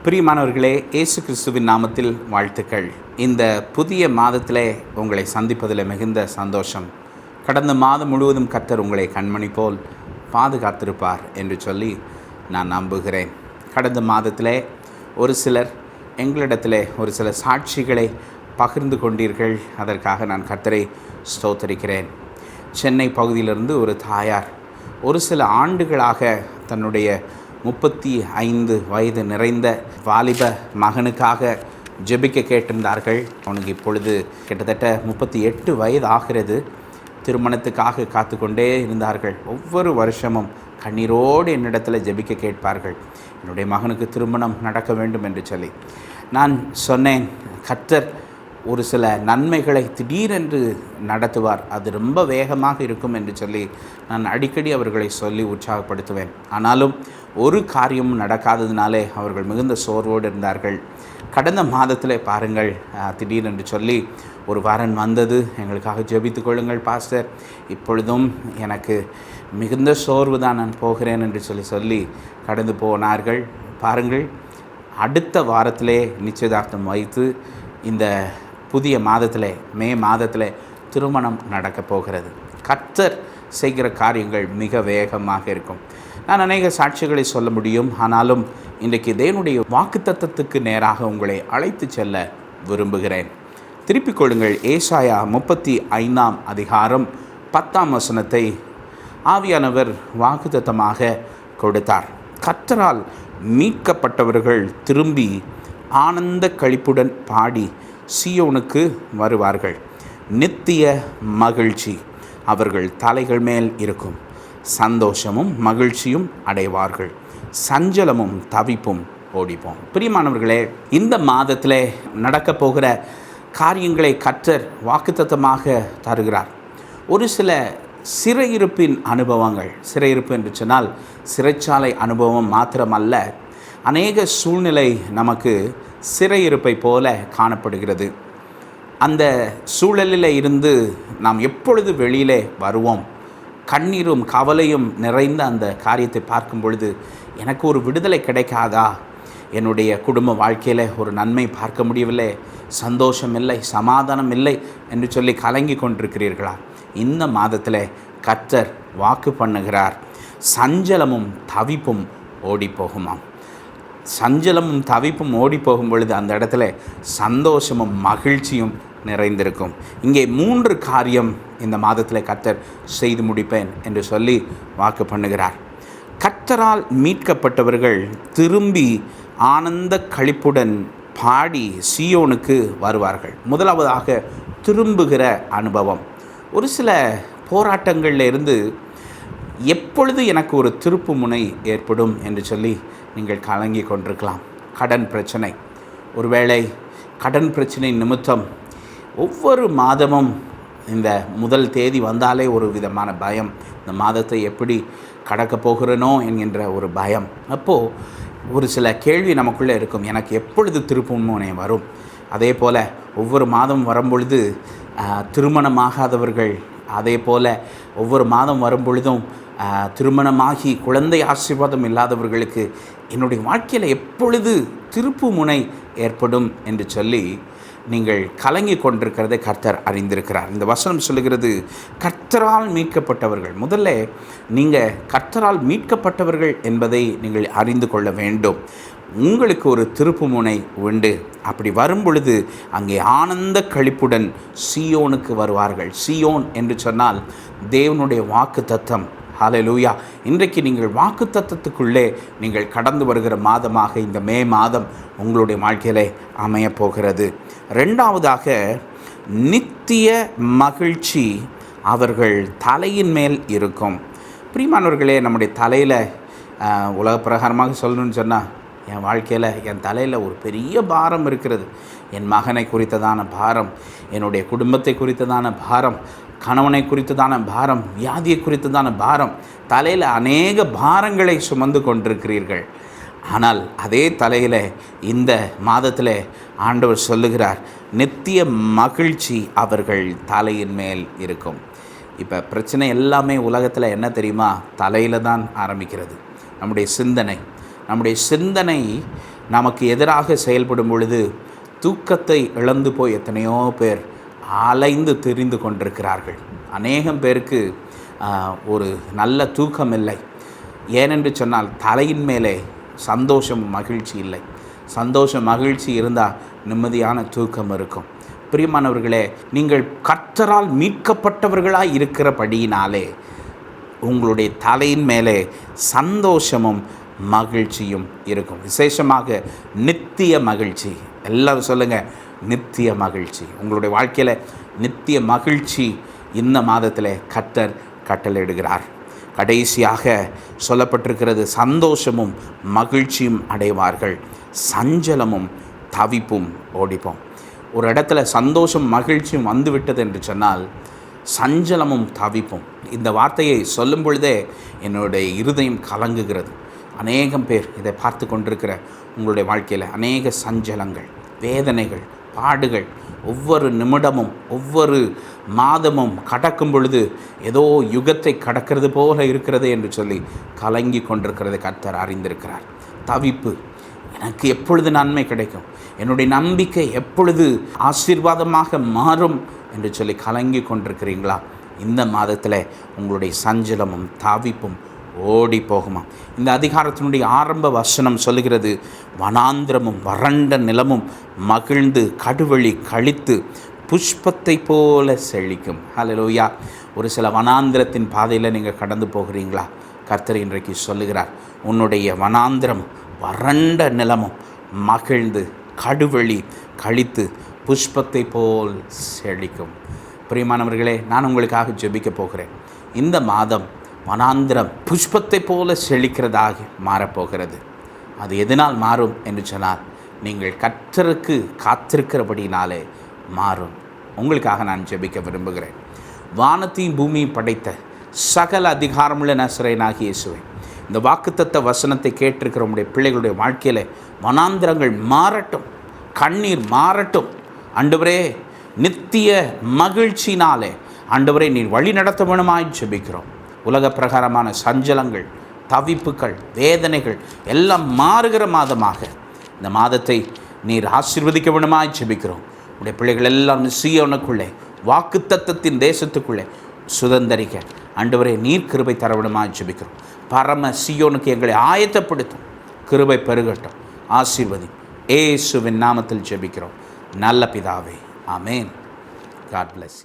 பிரியமானவர்களே, இயேசு கிறிஸ்துவின் நாமத்தில் வாழ்த்துக்கள். இந்த புதிய மாதத்திலே உங்களை சந்திப்பதில் மிகுந்த சந்தோஷம். கடந்த மாதம் முழுவதும் கர்த்தர் உங்களை கண்மணி போல் பாதுகாத்திருப்பார் என்று சொல்லி நான் நம்புகிறேன். கடந்த மாதத்திலே ஒரு சிலர் எங்களிடத்திலே ஒரு சில சாட்சிகளை பகிர்ந்து கொண்டீர்கள். அதற்காக நான் கர்த்தரை ஸ்தோத்தரிக்கிறேன். சென்னை பகுதியிலிருந்து ஒரு தாயார் ஒரு சில ஆண்டுகளாக தன்னுடைய 35 வயது நிறைந்த வாலிப மகனுக்காக ஜெபிக்க கேட்டிருந்தார்கள். அவனுக்கு இப்பொழுது கிட்டத்தட்ட 38 வயது ஆகிறது. திருமணத்துக்காக காத்து கொண்டே இருந்தார்கள். ஒவ்வொரு வருஷமும் கண்ணீரோடு என்னிடத்தில் ஜெபிக்க கேட்பார்கள், என்னுடைய மகனுக்கு திருமணம் நடக்க வேண்டும் என்று சொல்லி. நான் சொன்னேன், கர்த்தர் ஒரு சில நன்மைகளை திடீரென்று நடத்துவார், அது ரொம்ப வேகமாக இருக்கும் என்று சொல்லி நான் அடிக்கடி அவர்களை சொல்லி உற்சாகப்படுத்துவேன். ஆனாலும் ஒரு காரியமும் நடக்காததினாலே அவர்கள் மிகுந்த சோர்வோடு இருந்தார்கள். கடந்த மாதத்தில் பாருங்கள், திடீரென்று சொல்லி ஒரு வரன் வந்தது. எங்களுக்காக ஜெபித்து கொள்ளுங்கள் பாஸ்டர், இப்பொழுதும் எனக்கு மிகுந்த சோர்வு தான், நான் போகிறேன் என்று சொல்லி கடந்து போனார்கள். பாருங்கள், அடுத்த வாரத்திலே நிச்சயதார்த்தம் வைத்து இந்த புதிய மாதத்தில் மே மாதத்தில் திருமணம் நடக்கப் போகிறது. கர்த்தர் செய்கிற காரியங்கள் மிக வேகமாக இருக்கும். நான் அநேக சாட்சிகளை சொல்ல முடியும். ஆனாலும் இன்றைக்கு தேவனுடைய வாக்குத்தத்தத்துக்கு நேராக உங்களை அழைத்து செல்ல விரும்புகிறேன். திருப்பிக் கொள்ளுங்கள். ஏசாயா 35 அதிகாரம் 10 வசனத்தை ஆவியானவர் வாக்குத்தத்தமாக கொடுத்தார். கர்த்தரால் மீட்கப்பட்டவர்கள் திரும்பி ஆனந்த களிப்புடன் பாடி சீயோனுக்கு வருவார்கள். நித்திய மகிழ்ச்சி அவர்கள் தலைகள் மேல் இருக்கும். சந்தோஷமும் மகிழ்ச்சியும் அடைவார்கள். சஞ்சலமும் தவிப்பும் ஓடிப்போம். பிரியமானவர்களே, இந்த மாதத்தில் நடக்கப் போகிற காரியங்களை கர்த்தர் வாக்குத்தத்தமாக தருகிறார். ஒரு சில சிறையிருப்பின் அனுபவங்கள், சிறையிருப்பு என்று சொன்னால் சிறைச்சாலை அனுபவம் மாத்திரமல்ல, அநேக சூழ்நிலை நமக்கு சிறையிருப்பை போல காணப்படுகிறது. அந்த சூழலில் இருந்து நாம் எப்பொழுது வெளியிலே வருவோம்? கண்ணீரும் கவலையும் நிறைந்த அந்த காரியத்தை பார்க்கும் பொழுது எனக்கு ஒரு விடுதலை கிடைக்காதா? என்னுடைய குடும்ப வாழ்க்கையில் ஒரு நன்மை பார்க்க முடியவில்லை, சந்தோஷம் இல்லை, சமாதானம் இல்லை என்று சொல்லி கலங்கி கொண்டிருக்கிறீர்களா? இந்த மாதத்தில் கர்த்தர் வாக்கு பண்ணுகிறார், சஞ்சலமும் தவிப்பும் ஓடி போகுமாம். சஞ்சலமும் தவிப்பும் ஓடி போகும் பொழுது அந்த இடத்துல சந்தோஷமும் மகிழ்ச்சியும் நிறைந்திருக்கும். இங்கே 3 காரியம் இந்த மாதத்தில் கர்த்தர் செய்து முடிப்பேன் என்று சொல்லி வாக்கு பண்ணுகிறார். கர்த்தரால் மீட்கப்பட்டவர்கள் திரும்பி ஆனந்த களிப்புடன் பாடி சீயோனுக்கு வருவார்கள். முதலாவதாக திரும்புகிற அனுபவம். ஒரு சில போராட்டங்களில் இருந்து எப்பொழுது எனக்கு ஒரு திருப்பு முனை ஏற்படும் என்று சொல்லி நீங்கள் கலங்கி கொண்டிருக்கலாம். கடன் பிரச்சனை, ஒருவேளை கடன் பிரச்சனை நிமித்தம் ஒவ்வொரு மாதமும் இந்த முதல் தேதி வந்தாலே ஒரு விதமான பயம், இந்த மாதத்தை எப்படி கடக்க போகிறேனோ என்கின்ற ஒரு பயம். அப்போது ஒரு சில கேள்வி நமக்குள்ளே இருக்கும், எனக்கு எப்பொழுது திருப்பு முனை வரும்? அதே போல் ஒவ்வொரு மாதம் வரும்பொழுது திருமணமாகாதவர்கள், அதே போல் ஒவ்வொரு மாதம் வரும்பொழுதும் திருமணமாகி குழந்தை ஆசீர்வாதம் இல்லாதவர்களுக்கு என்னுடைய வாழ்க்கையில் எப்பொழுது திருப்பு முனை ஏற்படும் என்று சொல்லி நீங்கள் கலங்கி கொண்டிருக்கிறதை கர்த்தர் அறிந்திருக்கிறார். இந்த வசனம் சொல்லுகிறது, கர்த்தரால் மீட்கப்பட்டவர்கள். முதல்ல நீங்கள் கர்த்தரால் மீட்கப்பட்டவர்கள் என்பதை நீங்கள் அறிந்து கொள்ள வேண்டும். உங்களுக்கு ஒரு திருப்பு முனை உண்டு. அப்படி வரும் பொழுது அங்கே ஆனந்த களிப்புடன் சீயோனுக்கு வருவார்கள். சீயோன் என்று சொன்னால் தேவனுடைய வாக்கு தத்தம். ஹல்லேலூயா. இன்றைக்கு நீங்கள் வாக்கு தத்தத்துக்குள்ளே நீங்கள் கடந்து வருகிற மாதமாக இந்த மே மாதம் உங்களுடைய வாழ்க்கையிலே அமையப்போகிறது. 2வதாக நித்திய மகிழ்ச்சி அவர்கள் தலையின் மேல் இருக்கும். பிரியமானவர்களே, நம்முடைய தலையில் உலக பிரகாரமாக சொல்லணும்னு சொன்னால், என் வாழ்க்கையில் என் தலையில் ஒரு பெரிய பாரம் இருக்கிறது. என் மகனை குறித்ததான பாரம், என்னுடைய குடும்பத்தை குறித்ததான பாரம், கணவனை குறித்ததான பாரம், வியாதியை குறித்ததான பாரம், தலையில் அநேக பாரங்களை சுமந்து கொண்டிருக்கிறீர்கள். ஆனால் அதே தலையில் இந்த மாதத்தில் ஆண்டவர் சொல்லுகிறார், நித்திய மகிழ்ச்சி அவர்கள் தலையின் மேல் இருக்கும். இப்போ பிரச்சனை எல்லாமே உலகத்தில் என்ன தெரியுமா? தலையில் தான் ஆரம்பிக்கிறது. நம்முடைய சிந்தனை நமக்கு எதிராக செயல்படும் பொழுது தூக்கத்தை இழந்து போய் எத்தனையோ பேர் அலைந்து திரிந்து கொண்டிருக்கிறார்கள். அநேகம் பேருக்கு ஒரு நல்ல தூக்கம் இல்லை. ஏனென்று சொன்னால் தலையின் மேலே சந்தோஷம் மகிழ்ச்சி இல்லை. சந்தோஷம் மகிழ்ச்சி இருந்தால் நிம்மதியான தூக்கம் இருக்கும். பிரியமானவர்களே, நீங்கள் கர்த்தரால் மீட்கப்பட்டவர்களாய் இருக்கிறபடியினாலே உங்களுடைய தலையின் மேலே சந்தோஷமும் மகிழ்ச்சியும் இருக்கும். விசேஷமாக நித்திய மகிழ்ச்சி. எல்லோரும் சொல்லுங்கள், நித்திய மகிழ்ச்சி. உங்களுடைய வாழ்க்கையில் நித்திய மகிழ்ச்சி இந்த மாதத்தில் கர்த்தர் கட்டளையிடுகிறார். கடைசியாக சொல்லப்பட்டிருக்கிறது, சந்தோஷமும் மகிழ்ச்சியும் அடைவார்கள், சஞ்சலமும் தவிப்பும் ஓடிப்போம். ஒரு இடத்துல சந்தோஷம் மகிழ்ச்சியும் வந்துவிட்டது என்று சொன்னால் சஞ்சலமும் தவிப்பும். இந்த வார்த்தையை சொல்லும் பொழுதே என்னுடைய இருதயம் கலங்குகிறது. அநேகம் பேர் இதை பார்த்து கொண்டிருக்கிற உங்களுடைய வாழ்க்கையில் அநேக சஞ்சலங்கள், வேதனைகள், பாடுகள், ஒவ்வொரு நிமிடமும் ஒவ்வொரு மாதமும் கடக்கும் பொழுது ஏதோ யுகத்தை கடக்கிறது போல இருக்கிறது என்று சொல்லி கலங்கி கொண்டிருக்கிறதை கர்த்தர் அறிந்திருக்கிறார். தவிப்பு, எனக்கு எப்பொழுது நன்மை கிடைக்கும், என்னுடைய நம்பிக்கை எப்பொழுது ஆசீர்வாதமாக மாறும் என்று சொல்லி கலங்கி கொண்டிருக்கிறீங்களா? இந்த மாதத்தில் உங்களுடைய சஞ்சலமும் தவிப்பும் ஓடி போகுமா? இந்த அதிகாரத்தினுடைய ஆரம்ப வசனம் சொல்லுகிறது, வனாந்திரமும் வறண்ட நிலமும் மகிழ்ந்து கடுவெளி கழித்து புஷ்பத்தை போல செழிக்கும். ஹல்லேலூயா. ஒரு சில வனாந்திரத்தின் பாதையில் நீங்கள் கடந்து போகிறீங்களா? கர்த்தர் இன்றைக்கு சொல்லுகிறார், உன்னுடைய வனாந்திரம் வறண்ட நிலமும் மகிழ்ந்து கடுவெளி கழித்து புஷ்பத்தை போல் செழிக்கும். பிரியமானவர்களே, நான் உங்களுக்காக ஜெபிக்க போகிறேன். இந்த மாதம் வனாந்திரம் புஷ்பத்தை போல செழிக்கிறதாக மாறப்போகிறது. அது எதனால் மாறும் என்று சொன்னால், நீங்கள் கர்த்தருக்கு காத்திருக்கிறபடினாலே மாறும். உங்களுக்காக நான் ஜெபிக்க விரும்புகிறேன். வானத்தையும் பூமியும் படைத்த சகல அதிகாரமுள்ள நசரேயனாகிய இயேசுவே, இந்த வாக்குத்தத்த வசனத்தை கேட்டிருக்கிற உங்களுடைய பிள்ளைகளுடைய வாழ்க்கையில் வனாந்திரங்கள் மாறட்டும், கண்ணீர் மாறட்டும். ஆண்டவரே, நித்திய மகிழ்ச்சினாலே ஆண்டவரே நீர் வழி நடத்த வேணுமாய் ஜெபிக்கிறோம். உலக பிரகாரமான சஞ்சலங்கள், தவிப்புகள், வேதனைகள் எல்லாம் மாறுகிற மாதமாக இந்த மாதத்தை நீர் ஆசீர்வதிக்க வேணுமாய் ஜெபிக்கிறோம். உடைய பிள்ளைகள் எல்லாம் சீயோனுக்குள்ளே வாக்குத்தத்தத்தின் தேசத்துக்குள்ளே சுதந்தரிக்க ஆண்டவரே நீர் கிருபை தர வேணுமாய் ஜெபிக்கிறோம். பரம சீயோனுக்கு எங்களை ஆயத்தப்படுத்தும். கிருபை பெருகட்டும், ஆசீர்வதி. இயேசுவின் நாமத்தில் ஜெபிக்கிறோம் நல்ல பிதாவே, ஆமேன். God bless you.